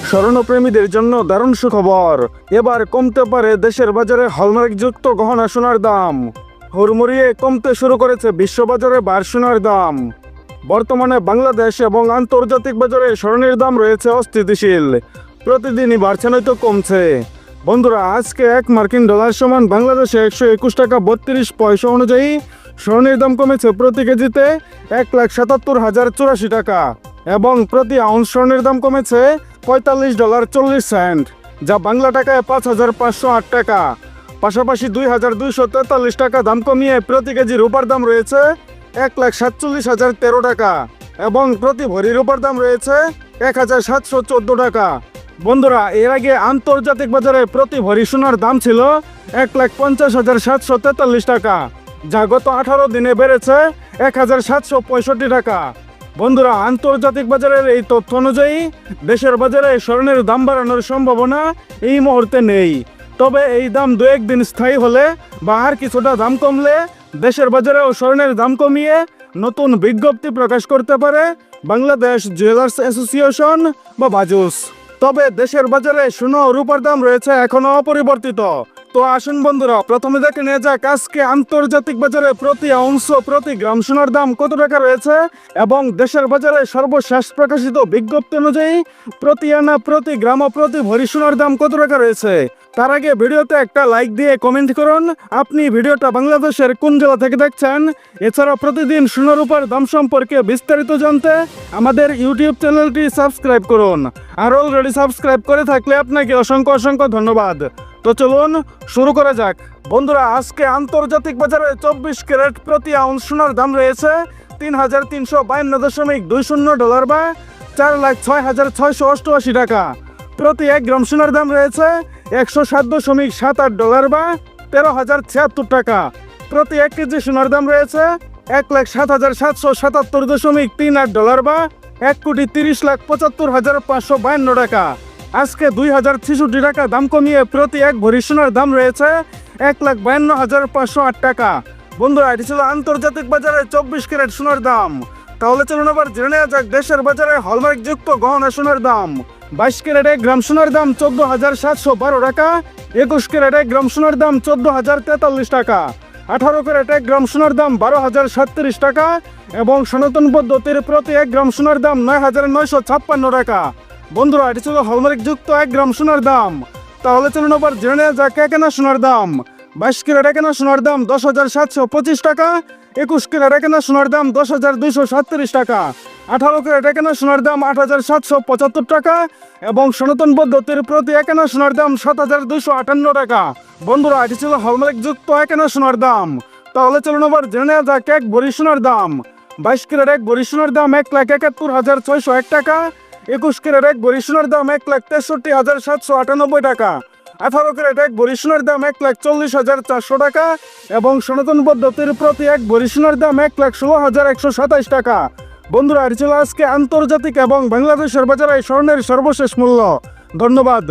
স্বর্ণপ্রেমীদের জন্য দারুণ সুখবর। এবার কমতে পারে দেশের বাজারে হলমার্কযুক্ত গহনা সোনার দাম। হুড়মুড়িয়ে কমতে শুরু করেছে বিশ্ববাজারে বার সোনার দাম। বর্তমানে বাংলাদেশ এবং আন্তর্জাতিক বাজারে স্বর্ণের দাম রয়েছে অস্থিতিশীল। প্রতিদিনই বাড়ছে নয়তো কমছে। বন্ধুরা, আজকে এক মার্কিন ডলার সমান বাংলাদেশে 121 টাকা 32 পয়সা অনুযায়ী স্বর্ণের দাম কমেছে প্রতি কেজিতে 1,77,084 টাকা এবং প্রতি আউন্স স্বর্ণের দাম কমেছে $45.40, যা বাংলা টাকায় 5,508 টাকা। পাশাপাশি 2,243 টাকা দাম কমিয়ে প্রতি কেজি রূপার দাম রয়েছে 1,47,013 টাকা এবং প্রতি ভরি রূপার দাম রয়েছে 1,714 টাকা। বন্ধুরা, এর আগে আন্তর্জাতিক বাজারে প্রতি ভরি সোনার দাম ছিল 1,50,743 টাকা, যা গত 18 দিনে বেড়েছে 1,765 টাকা। বন্ধুরা, আন্তর্জাতিক বাজারের এই তথ্য অনুযায়ী দেশের বাজারে স্বর্ণের দাম বাড়ানোর সম্ভাবনা এই মুহূর্তে নেই। তবে এই দাম দু একদিন স্থায়ী হলে বা আর কিছুটা দাম কমলে দেশের বাজারেও স্বর্ণের দাম কমিয়ে নতুন বিজ্ঞপ্তি প্রকাশ করতে পারে বাংলাদেশ জুয়েলার্স অ্যাসোসিয়েশন বা বাজুস। তবে দেশের বাজারে সোনা ও রূপার দাম রয়েছে এখনো অপরিবর্তিত। তো আসুন বন্ধুরা, প্রথমে দেখে নেওয়া যাক আজকে আন্তর্জাতিক বাজারে প্রতি আউন্স ও প্রতি গ্রাম সোনার দাম কত টাকা রয়েছে এবং দেশের বাজারে সর্বশেষ প্রকাশিত বিজ্ঞপ্তি অনুযায়ী প্রতি আনা, প্রতি গ্রাম ও প্রতি ভরি সোনার দাম কত টাকা রয়েছে। তার আগে ভিডিওতে একটা লাইক দিয়ে কমেন্ট করুন আপনি ভিডিওটা বাংলাদেশের কোন জেলা থেকে দেখছেন। এছাড়া প্রতিদিন সোনা রূপার দাম সম্পর্কে বিস্তারিত জানতে আমাদের ইউটিউব চ্যানেলটি সাবস্ক্রাইব করুন। আর অলরেডি সাবস্ক্রাইব করে থাকলে আপনাকে অসংখ্য অসংখ্য ধন্যবাদ। তো চলুন শুরু করা যাক। বন্ধুরা, আজকে আন্তর্জাতিক বাজারে 24 ক্যারেট প্রতি আউন্স সোনার দাম রয়েছে $3,352.20 বা 4,06,688 টাকা। প্রতি 1 গ্রাম সোনার দাম রয়েছে $107.78 বা 13,076 টাকা। প্রতি 1 কেজি সোনার দাম রয়েছে $1,07,777.38 বা 1,30,75,552 টাকা। আজকে 2,066 টাকা দাম কমিয়ে প্রতি 1 ভরি সোনার দাম রয়েছে 1,52,508 টাকা। বন্ধুরা, এটি ছিল আন্তর্জাতিক বাজারে 24 ক্যারেট সোনার দাম। তাহলে চলুন আবার জেনে নেওয়া যাক দেশের বাজারে হলমার্কযুক্ত গহনা সোনার দাম। 22 ক্যারেট 1 গ্রাম সোনার দাম 14,712 টাকা, 21 ক্যারেট 1 গ্রাম সোনার দাম 14,043 টাকা, 18 ক্যারেট 1 গ্রাম সোনার দাম 12,037 টাকা এবং সনাতন পদ্ধতির প্রতি 1 গ্রাম সোনার দাম 9,956 টাকা। বন্ধুরা, এটি ছিল হলমার্কযুক্ত 1 গ্রাম সোনার দাম। তাহলে চলুন আবার জেনে নেওয়া যাক এক আনা সোনার দাম। 22 ক্যারেট 1 আনা সোনার দাম 10,725 টাকা, 21 ক্যারেট 1 আনা সোনার দাম 10,237 টাকা, 18 ক্যারেট 1 আনা সোনার দাম 8,775 টাকা এবং সনাতন পদ্ধতির প্রতি 1 আনা সোনার দাম 7,258 টাকা। বন্ধুরা, এটি ছিল হলমার্কযুক্ত 1 আনা সোনার দাম। তাহলে চলুন আবার জেনে নেওয়া যাক 1 ভরি সোনার দাম। 22 ক্যারেট 1 ভরি সোনার দাম 1,71,601 টাকা, 21 ক্যারেট 1 ভরি সোনার দাম 1,63,798 টাকা, 18 ক্যারেট 1 ভরি সোনার দাম 1,40,400 টাকা এবং সনাতন পদ্ধতির প্রতি 1 ভরি সোনার দাম 1,16,127 টাকা। বন্ধুরা, এটি ছিল আজকে আন্তর্জাতিক এবং বাংলাদেশের বাজারে স্বর্ণের সর্বশেষ মূল্য। ধন্যবাদ।